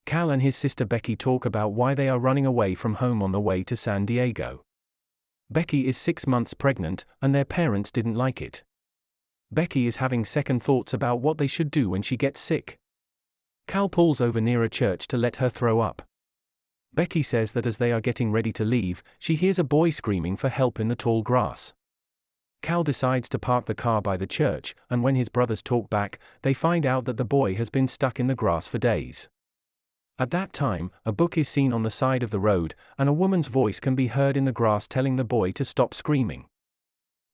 Cal and his sister Becky talk about why they are running away from home on the way to San Diego. Becky is 6 months pregnant, and their parents didn't like it. Becky is having second thoughts about what they should do when she gets sick. Cal pulls over near a church to let her throw up. Becky says that as they are getting ready to leave, she hears a boy screaming for help in the tall grass. Cal decides to park the car by the church, and when his brothers talk back, they find out that the boy has been stuck in the grass for days. At that time, a book is seen on the side of the road, and a woman's voice can be heard in the grass telling the boy to stop screaming.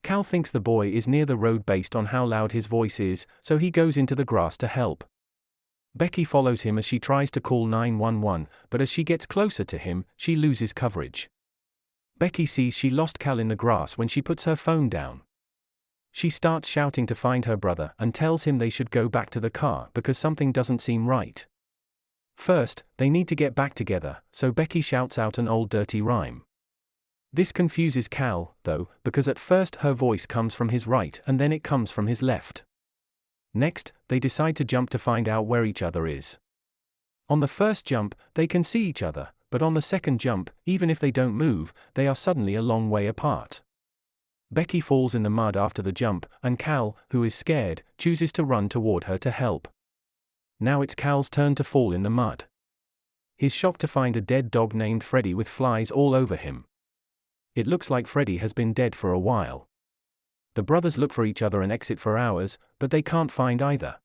Cal thinks the boy is near the road based on how loud his voice is, so he goes into the grass to help. Becky follows him as she tries to call 911, but as she gets closer to him, she loses coverage. Becky sees she lost Cal in the grass when she puts her phone down. She starts shouting to find her brother and tells him they should go back to the car because something doesn't seem right. First, they need to get back together, so Becky shouts out an old dirty rhyme. This confuses Cal, though, because at first her voice comes from his right and then it comes from his left. Next, they decide to jump to find out where each other is. On the first jump, they can see each other, but on the second jump, even if they don't move, they are suddenly a long way apart. Becky falls in the mud after the jump, and Cal, who is scared, chooses to run toward her to help. Now it's Cal's turn to fall in the mud. He's shocked to find a dead dog named Freddy with flies all over him. It looks like Freddy has been dead for a while. The brothers look for each other and exit for hours, but they can't find either.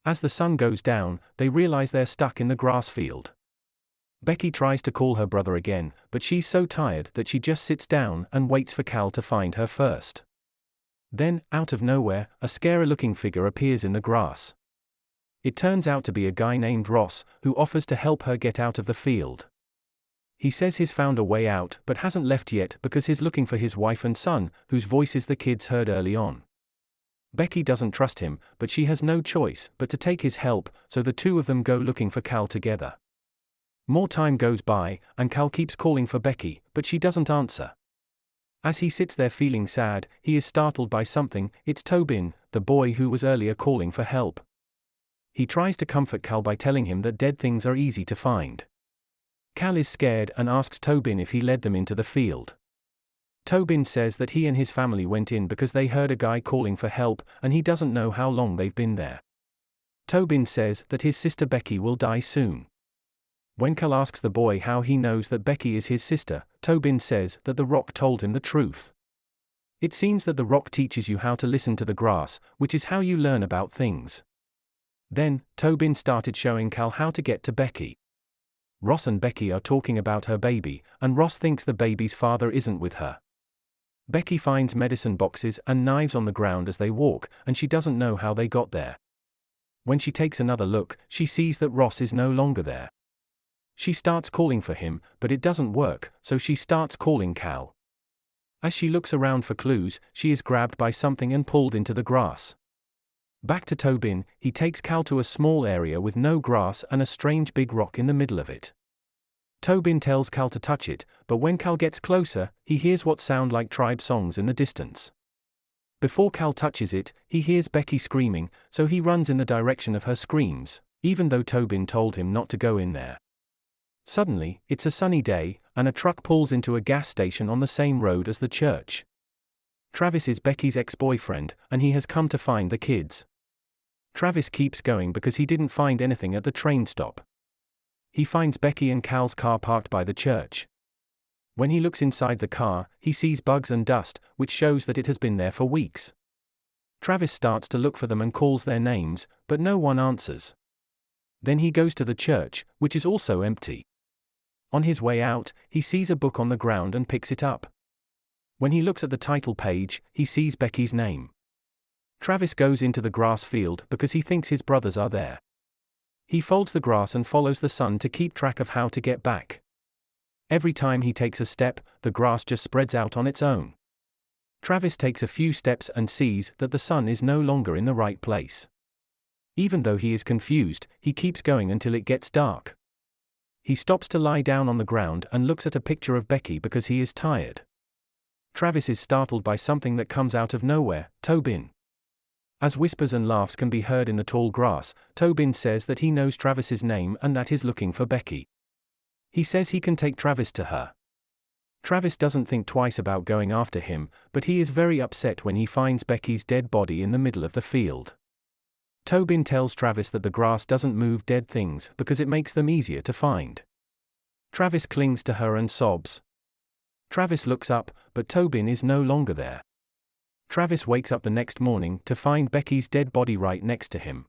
As the sun goes down, they realize they're stuck in the grass field. Becky tries to call her brother again, but she's so tired that she just sits down and waits for Cal to find her first. Then, out of nowhere, a scary-looking figure appears in the grass. It turns out to be a guy named Ross, who offers to help her get out of the field. He says he's found a way out but hasn't left yet because he's looking for his wife and son, whose voices the kids heard early on. Becky doesn't trust him, but she has no choice but to take his help, so the two of them go looking for Cal together. More time goes by, and Cal keeps calling for Becky, but she doesn't answer. As he sits there feeling sad, he is startled by something. It's Tobin, the boy who was earlier calling for help. He tries to comfort Cal by telling him that dead things are easy to find. Cal is scared and asks Tobin if he led them into the field. Tobin says that he and his family went in because they heard a guy calling for help, and he doesn't know how long they've been there. Tobin says that his sister Becky will die soon. When Cal asks the boy how he knows that Becky is his sister, Tobin says that the rock told him the truth. It seems that the rock teaches you how to listen to the grass, which is how you learn about things. Then, Tobin started showing Cal how to get to Becky. Ross and Becky are talking about her baby, and Ross thinks the baby's father isn't with her. Becky finds medicine boxes and knives on the ground as they walk, and she doesn't know how they got there. When she takes another look, she sees that Ross is no longer there. She starts calling for him, but it doesn't work, so she starts calling Cal. As she looks around for clues, she is grabbed by something and pulled into the grass. Back to Tobin, he takes Cal to a small area with no grass and a strange big rock in the middle of it. Tobin tells Cal to touch it, but when Cal gets closer, he hears what sound like tribe songs in the distance. Before Cal touches it, he hears Becky screaming, so he runs in the direction of her screams, even though Tobin told him not to go in there. Suddenly, it's a sunny day, and a truck pulls into a gas station on the same road as the church. Travis is Becky's ex-boyfriend, and he has come to find the kids. Travis keeps going because he didn't find anything at the train stop. He finds Becky and Cal's car parked by the church. When he looks inside the car, he sees bugs and dust, which shows that it has been there for weeks. Travis starts to look for them and calls their names, but no one answers. Then he goes to the church, which is also empty. On his way out, he sees a book on the ground and picks it up. When he looks at the title page, he sees Becky's name. Travis goes into the grass field because he thinks his brothers are there. He folds the grass and follows the sun to keep track of how to get back. Every time he takes a step, the grass just spreads out on its own. Travis takes a few steps and sees that the sun is no longer in the right place. Even though he is confused, he keeps going until it gets dark. He stops to lie down on the ground and looks at a picture of Becky because he is tired. Travis is startled by something that comes out of nowhere, Tobin. As whispers and laughs can be heard in the tall grass, Tobin says that he knows Travis's name and that he's looking for Becky. He says he can take Travis to her. Travis doesn't think twice about going after him, but he is very upset when he finds Becky's dead body in the middle of the field. Tobin tells Travis that the grass doesn't move dead things because it makes them easier to find. Travis clings to her and sobs. Travis looks up, but Tobin is no longer there. Travis wakes up the next morning to find Becky's dead body right next to him.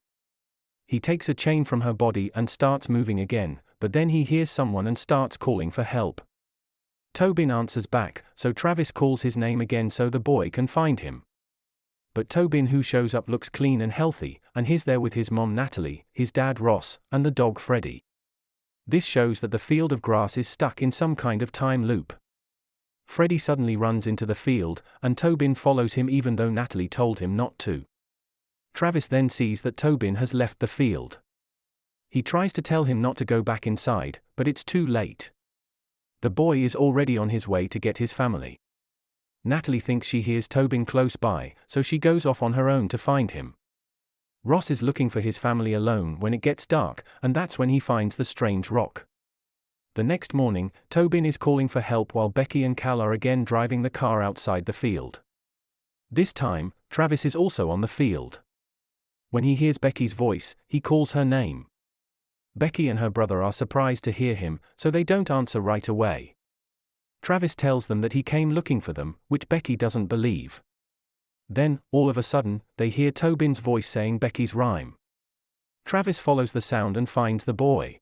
He takes a chain from her body and starts moving again, but then he hears someone and starts calling for help. Tobin answers back, so Travis calls his name again so the boy can find him. But Tobin, who shows up, looks clean and healthy, and he's there with his mom Natalie, his dad Ross, and the dog Freddy. This shows that the field of grass is stuck in some kind of time loop. Freddy suddenly runs into the field, and Tobin follows him even though Natalie told him not to. Travis then sees that Tobin has left the field. He tries to tell him not to go back inside, but it's too late. The boy is already on his way to get his family. Natalie thinks she hears Tobin close by, so she goes off on her own to find him. Ross is looking for his family alone when it gets dark, and that's when he finds the strange rock. The next morning, Tobin is calling for help while Becky and Cal are again driving the car outside the field. This time, Travis is also on the field. When he hears Becky's voice, he calls her name. Becky and her brother are surprised to hear him, so they don't answer right away. Travis tells them that he came looking for them, which Becky doesn't believe. Then, all of a sudden, they hear Tobin's voice saying Becky's rhyme. Travis follows the sound and finds the boy.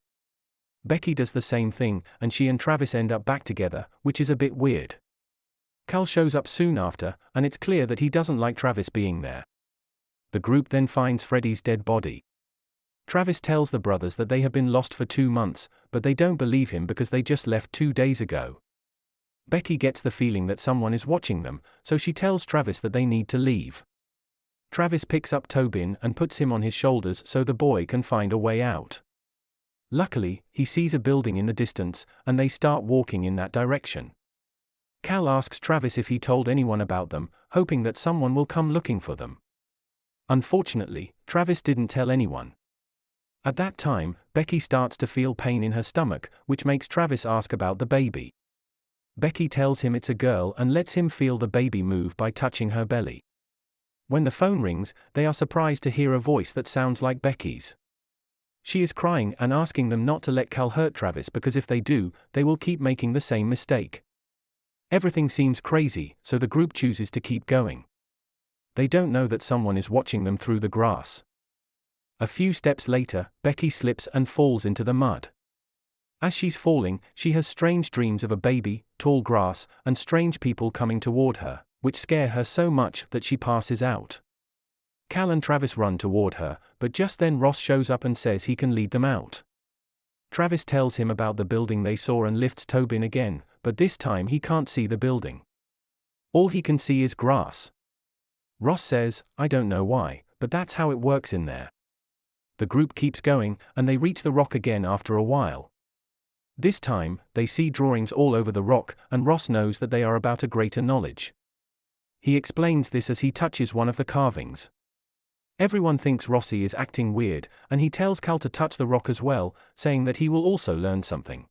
Becky does the same thing, and she and Travis end up back together, which is a bit weird. Cal shows up soon after, and it's clear that he doesn't like Travis being there. The group then finds Freddy's dead body. Travis tells the brothers that they have been lost for 2 months, but they don't believe him because they just left 2 days ago. Becky gets the feeling that someone is watching them, so she tells Travis that they need to leave. Travis picks up Tobin and puts him on his shoulders so the boy can find a way out. Luckily, he sees a building in the distance, and they start walking in that direction. Cal asks Travis if he told anyone about them, hoping that someone will come looking for them. Unfortunately, Travis didn't tell anyone. At that time, Becky starts to feel pain in her stomach, which makes Travis ask about the baby. Becky tells him it's a girl and lets him feel the baby move by touching her belly. When the phone rings, they are surprised to hear a voice that sounds like Becky's. She is crying and asking them not to let Cal hurt Travis because if they do, they will keep making the same mistake. Everything seems crazy, so the group chooses to keep going. They don't know that someone is watching them through the grass. A few steps later, Becky slips and falls into the mud. As she's falling, she has strange dreams of a baby, tall grass, and strange people coming toward her, which scare her so much that she passes out. Cal and Travis run toward her, but just then Ross shows up and says he can lead them out. Travis tells him about the building they saw and lifts Tobin again, but this time he can't see the building. All he can see is grass. Ross says, "I don't know why, but that's how it works in there." The group keeps going, and they reach the rock again after a while. This time, they see drawings all over the rock, and Ross knows that they are about a greater knowledge. He explains this as he touches one of the carvings. Everyone thinks Rossi is acting weird, and he tells Cal to touch the rock as well, saying that he will also learn something.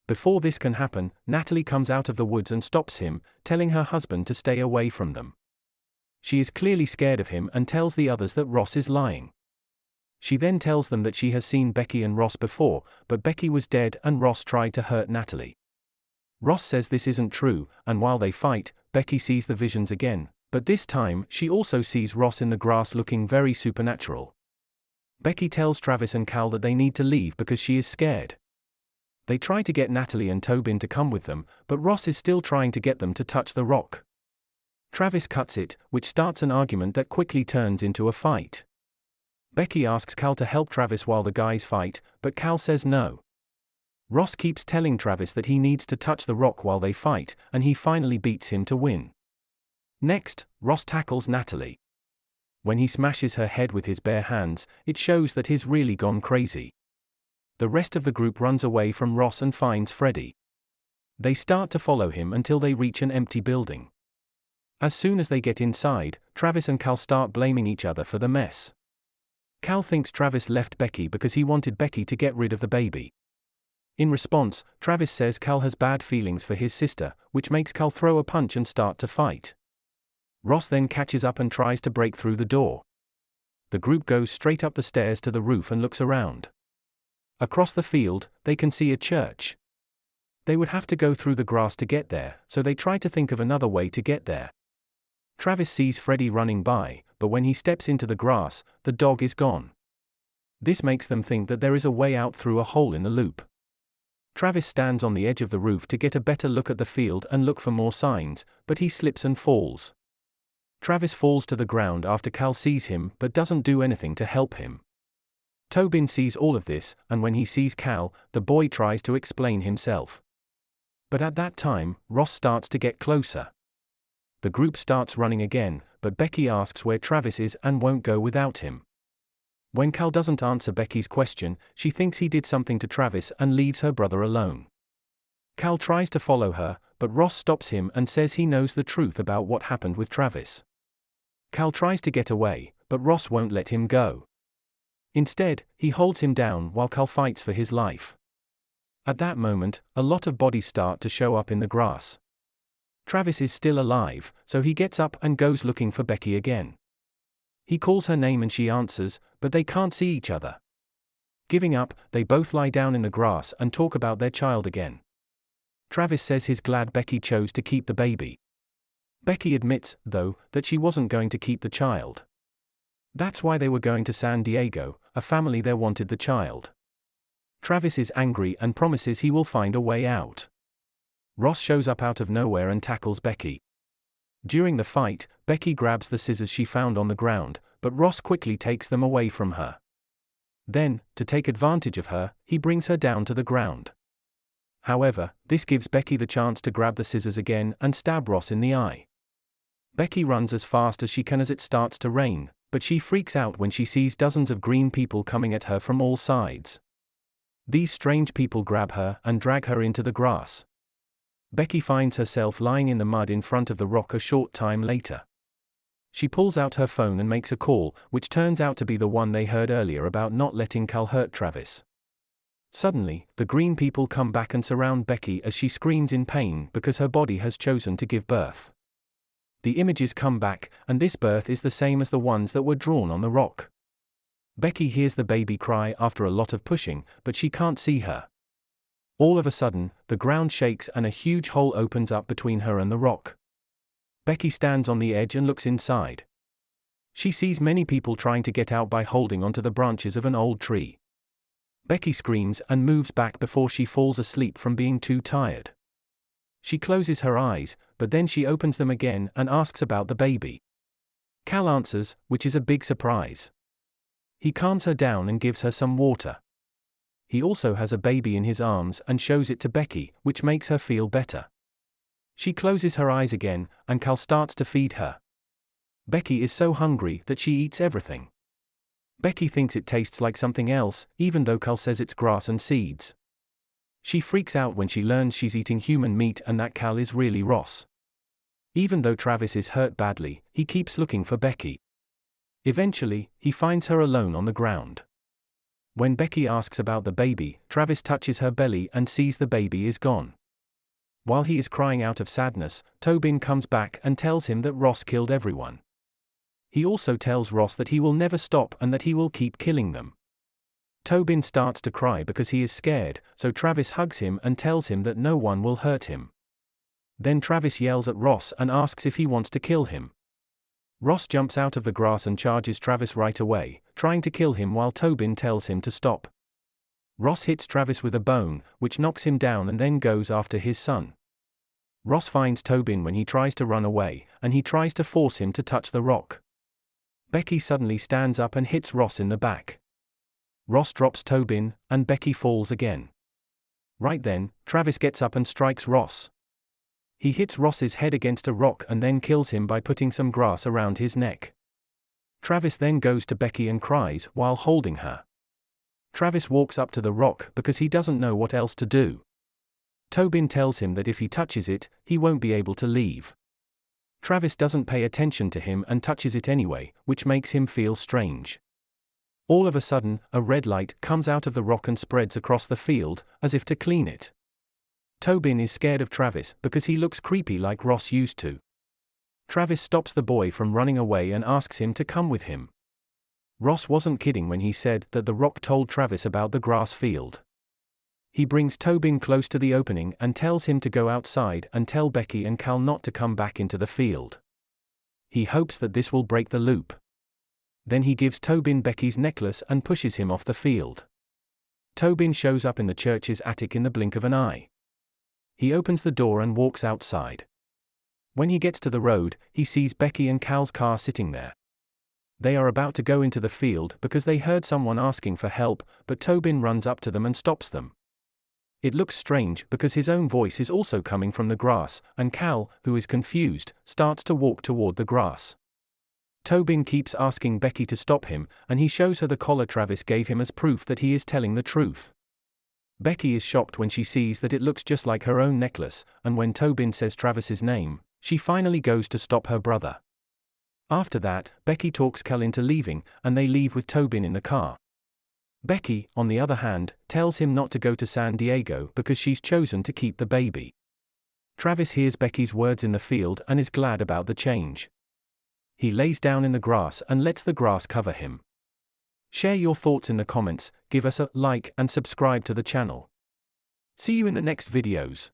Before this can happen, Natalie comes out of the woods and stops him, telling her husband to stay away from them. She is clearly scared of him and tells the others that Ross is lying. She then tells them that she has seen Becky and Ross before, but Becky was dead and Ross tried to hurt Natalie. Ross says this isn't true, and while they fight, Becky sees the visions again, but this time she also sees Ross in the grass looking very supernatural. Becky tells Travis and Cal that they need to leave because she is scared. They try to get Natalie and Tobin to come with them, but Ross is still trying to get them to touch the rock. Travis cuts it, which starts an argument that quickly turns into a fight. Becky asks Cal to help Travis while the guys fight, but Cal says no. Ross keeps telling Travis that he needs to touch the rock while they fight, and he finally beats him to win. Next, Ross tackles Natalie. When he smashes her head with his bare hands, it shows that he's really gone crazy. The rest of the group runs away from Ross and finds Freddy. They start to follow him until they reach an empty building. As soon as they get inside, Travis and Cal start blaming each other for the mess. Cal thinks Travis left Becky because he wanted Becky to get rid of the baby. In response, Travis says Cal has bad feelings for his sister, which makes Cal throw a punch and start to fight. Ross then catches up and tries to break through the door. The group goes straight up the stairs to the roof and looks around. Across the field, they can see a church. They would have to go through the grass to get there, so they try to think of another way to get there. Travis sees Freddy running by, but when he steps into the grass, the dog is gone. This makes them think that there is a way out through a hole in the loop. Travis stands on the edge of the roof to get a better look at the field and look for more signs, but he slips and falls. Travis falls to the ground after Cal sees him but doesn't do anything to help him. Tobin sees all of this, and when he sees Cal, the boy tries to explain himself. But at that time, Ross starts to get closer. The group starts running again, but Becky asks where Travis is and won't go without him. When Cal doesn't answer Becky's question, she thinks he did something to Travis and leaves her brother alone. Cal tries to follow her, but Ross stops him and says he knows the truth about what happened with Travis. Cal tries to get away, but Ross won't let him go. Instead, he holds him down while Cal fights for his life. At that moment, a lot of bodies start to show up in the grass. Travis is still alive, so he gets up and goes looking for Becky again. He calls her name and she answers, but they can't see each other. Giving up, they both lie down in the grass and talk about their child again. Travis says he's glad Becky chose to keep the baby. Becky admits, though, that she wasn't going to keep the child. That's why they were going to San Diego, a family there wanted the child. Travis is angry and promises he will find a way out. Ross shows up out of nowhere and tackles Becky. During the fight, Becky grabs the scissors she found on the ground, but Ross quickly takes them away from her. Then, to take advantage of her, he brings her down to the ground. However, this gives Becky the chance to grab the scissors again and stab Ross in the eye. Becky runs as fast as she can as it starts to rain, but she freaks out when she sees dozens of green people coming at her from all sides. These strange people grab her and drag her into the grass. Becky finds herself lying in the mud in front of the rock a short time later. She pulls out her phone and makes a call, which turns out to be the one they heard earlier about not letting Cal hurt Travis. Suddenly, the green people come back and surround Becky as she screams in pain because her body has chosen to give birth. The images come back, and this birth is the same as the ones that were drawn on the rock. Becky hears the baby cry after a lot of pushing, but she can't see her. All of a sudden, the ground shakes and a huge hole opens up between her and the rock. Becky stands on the edge and looks inside. She sees many people trying to get out by holding onto the branches of an old tree. Becky screams and moves back before she falls asleep from being too tired. She closes her eyes, but then she opens them again and asks about the baby. Cal answers, which is a big surprise. He calms her down and gives her some water. He also has a baby in his arms and shows it to Becky, which makes her feel better. She closes her eyes again, and Cal starts to feed her. Becky is so hungry that she eats everything. Becky thinks it tastes like something else, even though Cal says it's grass and seeds. She freaks out when she learns she's eating human meat and that Cal is really Ross. Even though Travis is hurt badly, he keeps looking for Becky. Eventually, he finds her alone on the ground. When Becky asks about the baby, Travis touches her belly and sees the baby is gone. While he is crying out of sadness, Tobin comes back and tells him that Ross killed everyone. He also tells Ross that he will never stop and that he will keep killing them. Tobin starts to cry because he is scared, so Travis hugs him and tells him that no one will hurt him. Then Travis yells at Ross and asks if he wants to kill him. Ross jumps out of the grass and charges Travis right away, trying to kill him while Tobin tells him to stop. Ross hits Travis with a bone, which knocks him down and then goes after his son. Ross finds Tobin when he tries to run away, and he tries to force him to touch the rock. Becky suddenly stands up and hits Ross in the back. Ross drops Tobin, and Becky falls again. Right then, Travis gets up and strikes Ross. He hits Ross's head against a rock and then kills him by putting some grass around his neck. Travis then goes to Becky and cries while holding her. Travis walks up to the rock because he doesn't know what else to do. Tobin tells him that if he touches it, he won't be able to leave. Travis doesn't pay attention to him and touches it anyway, which makes him feel strange. All of a sudden, a red light comes out of the rock and spreads across the field, as if to clean it. Tobin is scared of Travis because he looks creepy like Ross used to. Travis stops the boy from running away and asks him to come with him. Ross wasn't kidding when he said that the rock told Travis about the grass field. He brings Tobin close to the opening and tells him to go outside and tell Becky and Cal not to come back into the field. He hopes that this will break the loop. Then he gives Tobin Becky's necklace and pushes him off the field. Tobin shows up in the church's attic in the blink of an eye. He opens the door and walks outside. When he gets to the road, he sees Becky and Cal's car sitting there. They are about to go into the field because they heard someone asking for help, but Tobin runs up to them and stops them. It looks strange because his own voice is also coming from the grass, and Cal, who is confused, starts to walk toward the grass. Tobin keeps asking Becky to stop him, and he shows her the collar Travis gave him as proof that he is telling the truth. Becky is shocked when she sees that it looks just like her own necklace, and when Tobin says Travis's name, she finally goes to stop her brother. After that, Becky talks Cal into leaving, and they leave with Tobin in the car. Becky, on the other hand, tells him not to go to San Diego because she's chosen to keep the baby. Travis hears Becky's words in the field and is glad about the change. He lays down in the grass and lets the grass cover him. Share your thoughts in the comments, give us a like and subscribe to the channel. See you in the next videos.